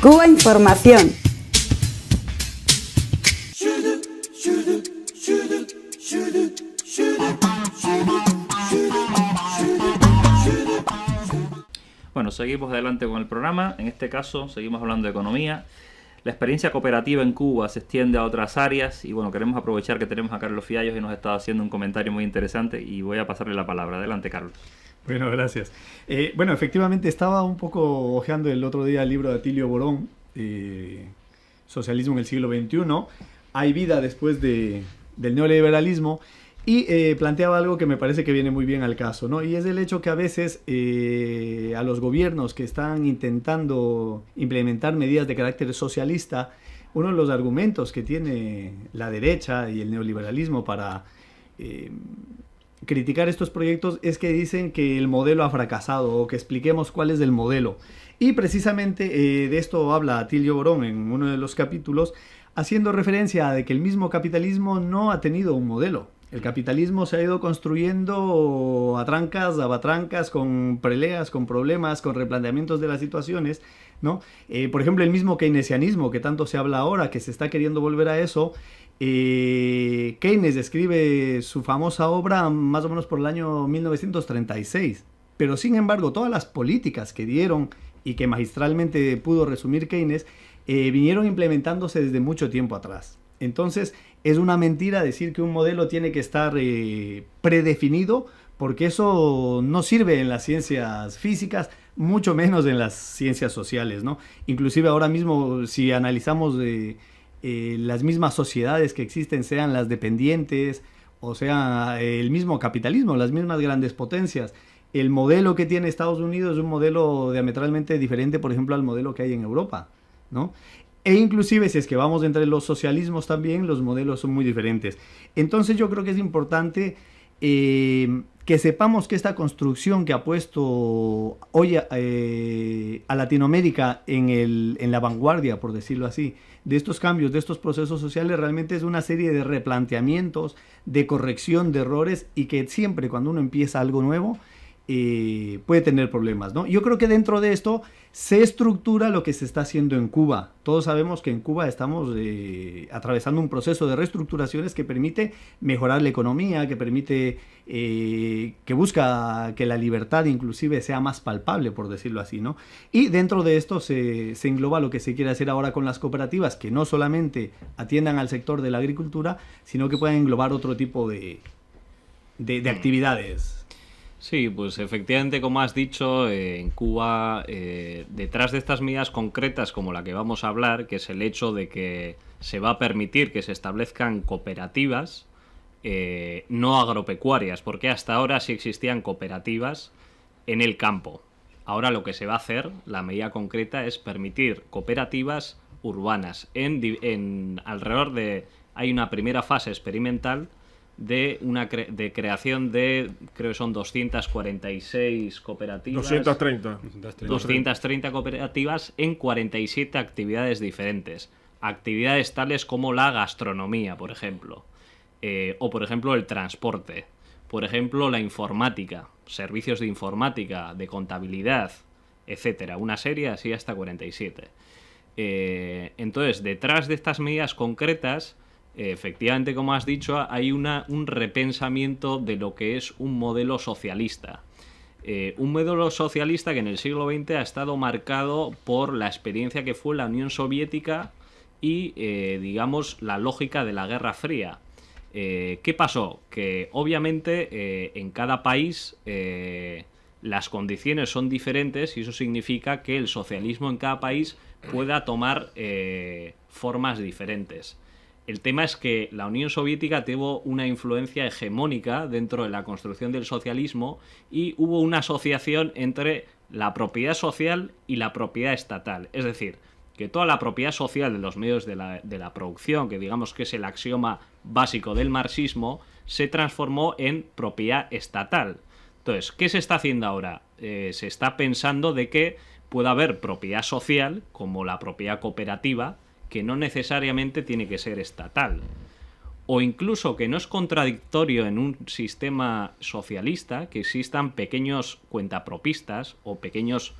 Cuba Información. Bueno, seguimos adelante con el programa. En este caso seguimos hablando de economía. La experiencia cooperativa en Cuba se extiende a otras áreas y bueno, queremos aprovechar que tenemos a Carlos Fiallos y nos está haciendo un comentario muy interesante y voy a pasarle la palabra. Adelante, Carlos. Bueno, gracias. Bueno, efectivamente estaba un poco hojeando el otro día el libro de Atilio Borón, Socialismo en el siglo XXI. Hay vida después del neoliberalismo. Y planteaba algo que me parece que viene muy bien al caso, ¿no? Y es el hecho que a veces a los gobiernos que están intentando implementar medidas de carácter socialista, uno de los argumentos que tiene la derecha y el neoliberalismo para criticar estos proyectos es que dicen que el modelo ha fracasado o que expliquemos cuál es el modelo. Y precisamente de esto habla Atilio Borón en uno de los capítulos, haciendo referencia a de que el mismo capitalismo no ha tenido un modelo. El capitalismo se ha ido construyendo a trancas, a batrancas, con peleas, con problemas, con replanteamientos de las situaciones, ¿no? Por ejemplo, el mismo keynesianismo que tanto se habla ahora, que se está queriendo volver a eso. Keynes escribe su famosa obra más o menos por el año 1936, pero sin embargo todas las políticas que dieron y que magistralmente pudo resumir Keynes vinieron implementándose desde mucho tiempo atrás. Entonces es una mentira decir que un modelo tiene que estar predefinido, porque eso no sirve en las ciencias físicas, mucho menos en las ciencias sociales, ¿no? Inclusive ahora mismo, si analizamos las mismas sociedades que existen, sean las dependientes o sea el mismo capitalismo, las mismas grandes potencias, el modelo que tiene Estados Unidos es un modelo diametralmente diferente, por ejemplo, al modelo que hay en Europa, ¿no? E inclusive si es que vamos entre los socialismos también, los modelos son muy diferentes. Entonces yo creo que es importante que sepamos que esta construcción que ha puesto hoy a Latinoamérica en la vanguardia, por decirlo así, de estos cambios, de estos procesos sociales, realmente es una serie de replanteamientos, de corrección de errores, y que siempre cuando uno empieza algo nuevo puede tener problemas, ¿no? Yo creo que dentro de esto se estructura lo que se está haciendo en Cuba. Todos sabemos que en Cuba estamos atravesando un proceso de reestructuraciones que permite mejorar la economía, que permite, que busca que la libertad inclusive sea más palpable, por decirlo así, ¿no? Y dentro de esto se engloba lo que se quiere hacer ahora con las cooperativas, que no solamente atiendan al sector de la agricultura, sino que puedan englobar otro tipo de actividades. Sí, pues efectivamente, como has dicho, en Cuba, detrás de estas medidas concretas como la que vamos a hablar, que es el hecho de que se va a permitir que se establezcan cooperativas no agropecuarias, porque hasta ahora sí existían cooperativas en el campo. Ahora lo que se va a hacer, la medida concreta, es permitir cooperativas urbanas. Alrededor de... Hay una primera fase experimental de creación de, creo que son 246 cooperativas. 230 cooperativas en 47 actividades diferentes. Actividades tales como la gastronomía, por ejemplo. O, por ejemplo, el transporte. Por ejemplo, la informática. Servicios de informática, de contabilidad, etcétera. Una serie así hasta 47. Entonces, detrás de estas medidas concretas, efectivamente, como has dicho, hay un repensamiento de lo que es un modelo socialista. Un modelo socialista que en el siglo XX ha estado marcado por la experiencia que fue la Unión Soviética y, digamos, la lógica de la Guerra Fría. ¿Qué pasó? Que obviamente en cada país las condiciones son diferentes y eso significa que el socialismo en cada país pueda tomar formas diferentes. El tema es que la Unión Soviética tuvo una influencia hegemónica dentro de la construcción del socialismo y hubo una asociación entre la propiedad social y la propiedad estatal. Es decir, que toda la propiedad social de los medios de la producción, que digamos que es el axioma básico del marxismo, se transformó en propiedad estatal. Entonces, ¿qué se está haciendo ahora? Se está pensando de que puede haber propiedad social, como la propiedad cooperativa, que no necesariamente tiene que ser estatal, o incluso que no es contradictorio en un sistema socialista que existan pequeños cuentapropistas o pequeños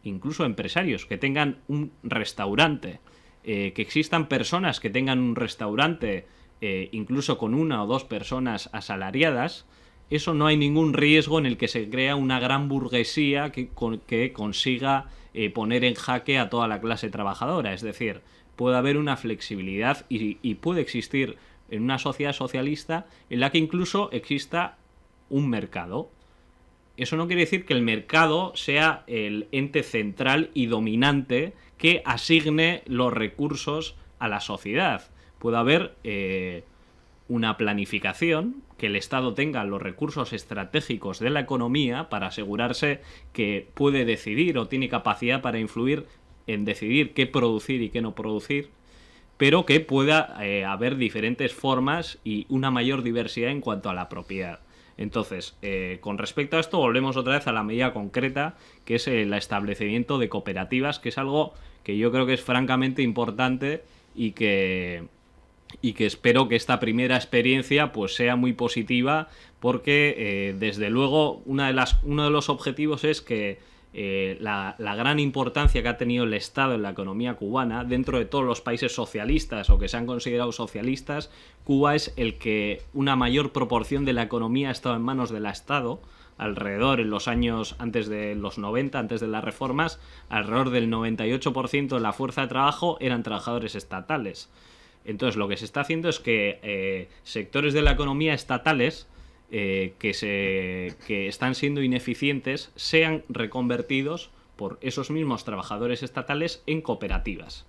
incluso empresarios que tengan un restaurante, que existan personas que tengan un restaurante incluso con 1 o 2 personas asalariadas, eso no hay ningún riesgo en el que se crea una gran burguesía que consiga poner en jaque a toda la clase trabajadora. Es decir, puede haber una flexibilidad y puede existir en una sociedad socialista en la que incluso exista un mercado. Eso no quiere decir que el mercado sea el ente central y dominante que asigne los recursos a la sociedad. Puede haber una planificación, que el Estado tenga los recursos estratégicos de la economía para asegurarse que puede decidir o tiene capacidad para influir en decidir qué producir y qué no producir, pero que pueda haber diferentes formas y una mayor diversidad en cuanto a la propiedad. Entonces, con respecto a esto, volvemos otra vez a la medida concreta, que es el establecimiento de cooperativas, que es algo que yo creo que es francamente importante y que espero que esta primera experiencia pues sea muy positiva, porque desde luego uno de los objetivos es que la gran importancia que ha tenido el Estado en la economía cubana, dentro de todos los países socialistas o que se han considerado socialistas, Cuba es el que una mayor proporción de la economía ha estado en manos del Estado. Alrededor, en los años antes de los 90, antes de las reformas, alrededor del 98% de la fuerza de trabajo eran trabajadores estatales. Entonces, lo que se está haciendo es que sectores de la economía estatales que están siendo ineficientes sean reconvertidos por esos mismos trabajadores estatales en cooperativas.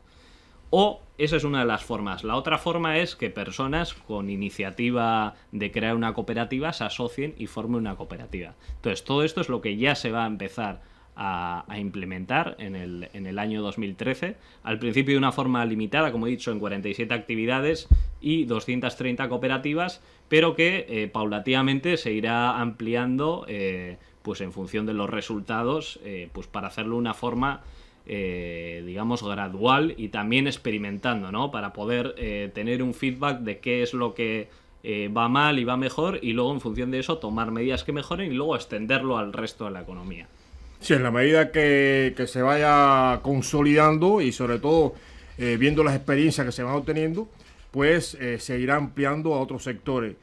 O esa es una de las formas. La otra forma es que personas con iniciativa de crear una cooperativa se asocien y formen una cooperativa. Entonces, todo esto es lo que ya se va a empezar a implementar en el año 2013, al principio de una forma limitada, como he dicho, en 47 actividades y 230 cooperativas, pero que paulatinamente se irá ampliando pues en función de los resultados, pues para hacerlo de una forma digamos gradual y también experimentando, ¿no? Para poder tener un feedback de qué es lo que va mal y va mejor, y luego en función de eso tomar medidas que mejoren y luego extenderlo al resto de la economía. Sí, en la medida que se vaya consolidando y sobre todo viendo las experiencias que se van obteniendo, pues se irá ampliando a otros sectores.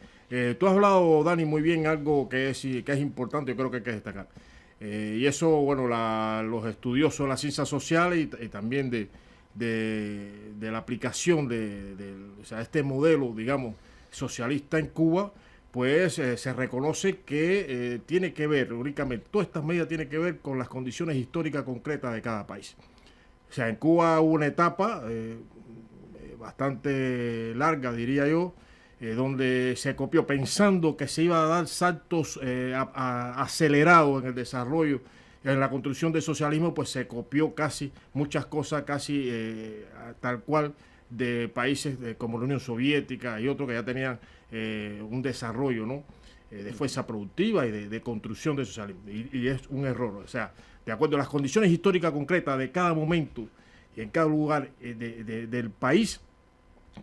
Tú has hablado, Dani, muy bien, algo que es importante, yo creo que hay que destacar. Y eso, bueno, los estudiosos de las ciencias sociales y también de la aplicación o sea, este modelo, digamos, socialista en Cuba, pues se reconoce que tiene que ver, únicamente, todas estas medidas tienen que ver con las condiciones históricas concretas de cada país. O sea, en Cuba hubo una etapa bastante larga, diría yo, donde se copió pensando que se iba a dar saltos acelerados en el desarrollo, en la construcción del socialismo, pues se copió muchas cosas tal cual de países como la Unión Soviética y otros que ya tenían un desarrollo, ¿no? De fuerza productiva y de construcción del socialismo. Y es un error. O sea, de acuerdo a las condiciones históricas concretas de cada momento y en cada lugar del país,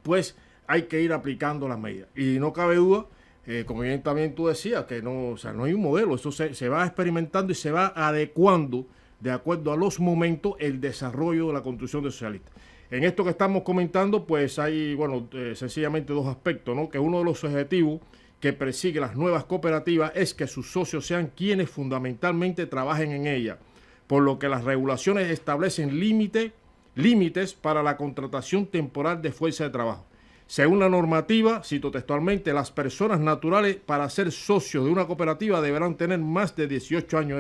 pues hay que ir aplicando las medidas. Y no cabe duda, como bien también tú decías, que no, o sea, no hay un modelo. Eso se va experimentando y se va adecuando de acuerdo a los momentos el desarrollo de la construcción del socialista. En esto que estamos comentando, pues hay, bueno, sencillamente dos aspectos, ¿no? Que uno de los objetivos que persigue las nuevas cooperativas es que sus socios sean quienes fundamentalmente trabajen en ella, por lo que las regulaciones establecen límites para la contratación temporal de fuerza de trabajo. Según la normativa, cito textualmente, las personas naturales para ser socios de una cooperativa deberán tener más de 18 años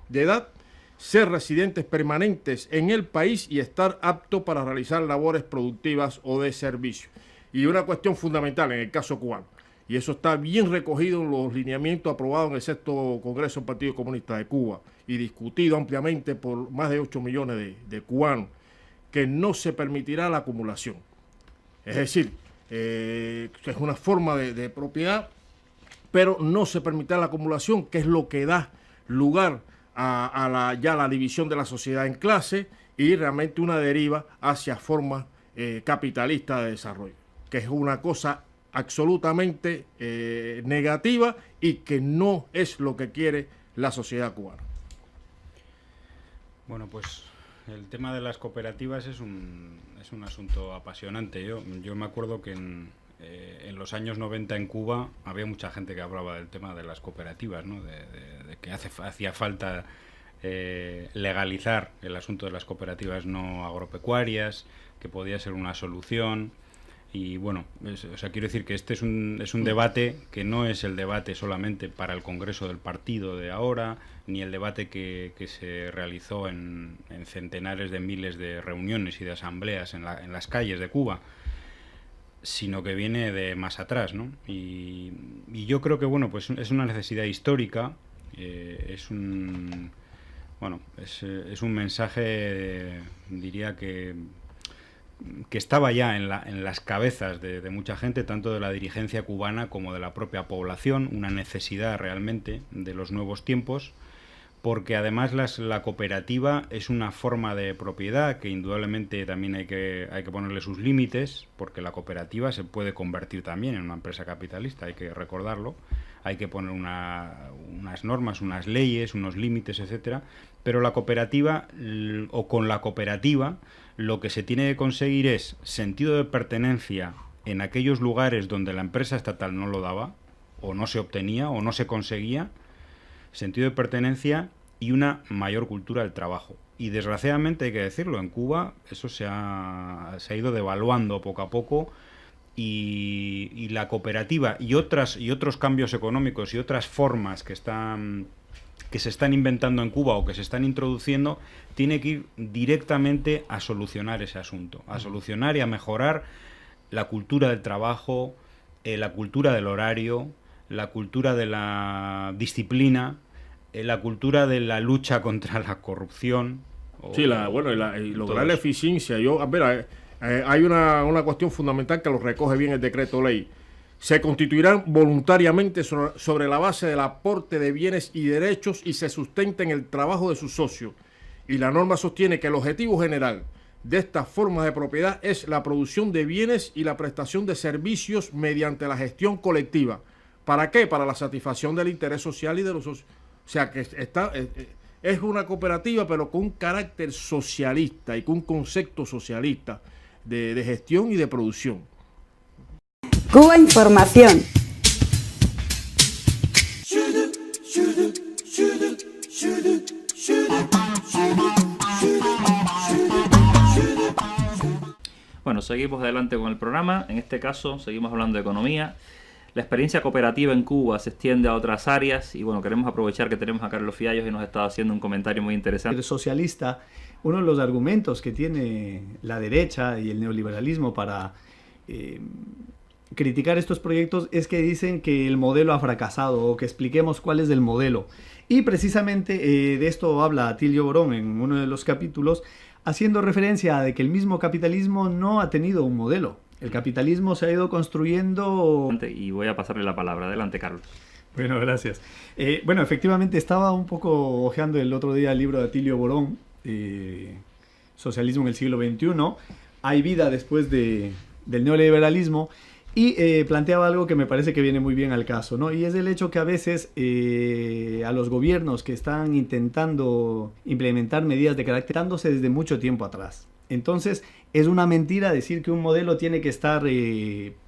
de edad, ser residentes permanentes en el país y estar apto para realizar labores productivas o de servicio. Y una cuestión fundamental en el caso cubano, y eso está bien recogido en los lineamientos aprobados en el 6º Congreso del Partido Comunista de Cuba y discutido ampliamente por más de 8 millones de cubanos, que no se permitirá la acumulación. Es decir, es una forma de propiedad, pero no se permitirá la acumulación, que es lo que da lugar a la división de la sociedad en clase y realmente una deriva hacia formas capitalistas de desarrollo, que es una cosa absolutamente negativa y que no es lo que quiere la sociedad cubana. Bueno, pues el tema de las cooperativas es un asunto apasionante. Yo me acuerdo que en los años 90 en Cuba había mucha gente que hablaba del tema de las cooperativas, ¿no? De que hacía falta legalizar el asunto de las cooperativas no agropecuarias, que podía ser una solución. Y bueno, quiero decir que este es un debate que no es el debate solamente para el Congreso del partido de ahora, ni el debate que se realizó en centenares de miles de reuniones y de asambleas en las calles de Cuba, sino que viene de más atrás, ¿no? Y yo creo que bueno, pues es una necesidad histórica, es un mensaje, diría que estaba ya en las cabezas de mucha gente, tanto de la dirigencia cubana como de la propia población, una necesidad realmente de los nuevos tiempos, porque además la cooperativa es una forma de propiedad que indudablemente también hay que ponerle sus límites, porque la cooperativa se puede convertir también en una empresa capitalista, hay que recordarlo, hay que poner unas normas, unas leyes, unos límites, etcétera, pero la cooperativa, o con la cooperativa, lo que se tiene que conseguir es sentido de pertenencia en aquellos lugares donde la empresa estatal no lo daba, o no se obtenía, o no se conseguía, sentido de pertenencia y una mayor cultura del trabajo. Y desgraciadamente, hay que decirlo, en Cuba eso se ha ido devaluando poco a poco, y la cooperativa y otros cambios económicos y otras formas que se están inventando en Cuba o que se están introduciendo, tiene que ir directamente a solucionar ese asunto, a solucionar y a mejorar la cultura del trabajo, la cultura del horario, la cultura de la disciplina, la cultura de la lucha contra la corrupción. Sí, y lograr la eficiencia. Hay una cuestión fundamental que lo recoge bien el decreto ley. Se constituirán voluntariamente sobre la base del aporte de bienes y derechos y se sustenta en el trabajo de sus socios. Y la norma sostiene que el objetivo general de estas formas de propiedad es la producción de bienes y la prestación de servicios mediante la gestión colectiva. ¿Para qué? Para la satisfacción del interés social y de los socios. O sea, que es una cooperativa, pero con un carácter socialista y con un concepto socialista de gestión y de producción. Cuba Información. Bueno, seguimos adelante con el programa. En este caso, seguimos hablando de economía. La experiencia cooperativa en Cuba se extiende a otras áreas y bueno, queremos aprovechar que tenemos a Carlos Fiallos y nos está haciendo un comentario muy interesante. El socialista, uno de los argumentos que tiene la derecha y el neoliberalismo para criticar estos proyectos es que dicen que el modelo ha fracasado o que expliquemos cuál es el modelo. Y precisamente de esto habla Atilio Borón en uno de los capítulos, haciendo referencia a de que el mismo capitalismo no ha tenido un modelo. El capitalismo se ha ido construyendo... Y voy a pasarle la palabra. Adelante, Carlos. Bueno, gracias. Bueno, efectivamente estaba un poco hojeando el otro día el libro de Atilio Borón, Socialismo en el siglo XXI. Hay vida después del neoliberalismo. Y planteaba algo que me parece que viene muy bien al caso, ¿no? Y es el hecho que a veces a los gobiernos que están intentando implementar medidas de carácter, dándose desde mucho tiempo atrás. Entonces, es una mentira decir que un modelo tiene que estar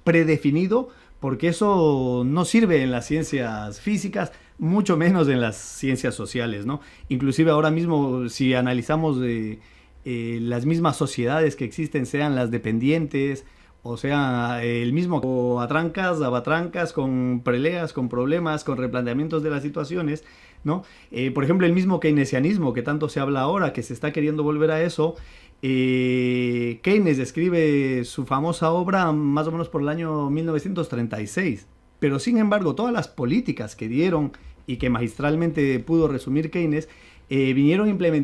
predefinido, porque eso no sirve en las ciencias físicas, mucho menos en las ciencias sociales, ¿no? Inclusive ahora mismo, si analizamos las mismas sociedades que existen, sean las dependientes, o sea, el mismo abatrancas, con peleas, con problemas, con replanteamientos de las situaciones, ¿no? Por ejemplo, el mismo keynesianismo que tanto se habla ahora, que se está queriendo volver a eso. Keynes escribe su famosa obra más o menos por el año 1936, pero sin embargo todas las políticas que dieron y que magistralmente pudo resumir Keynes vinieron implementando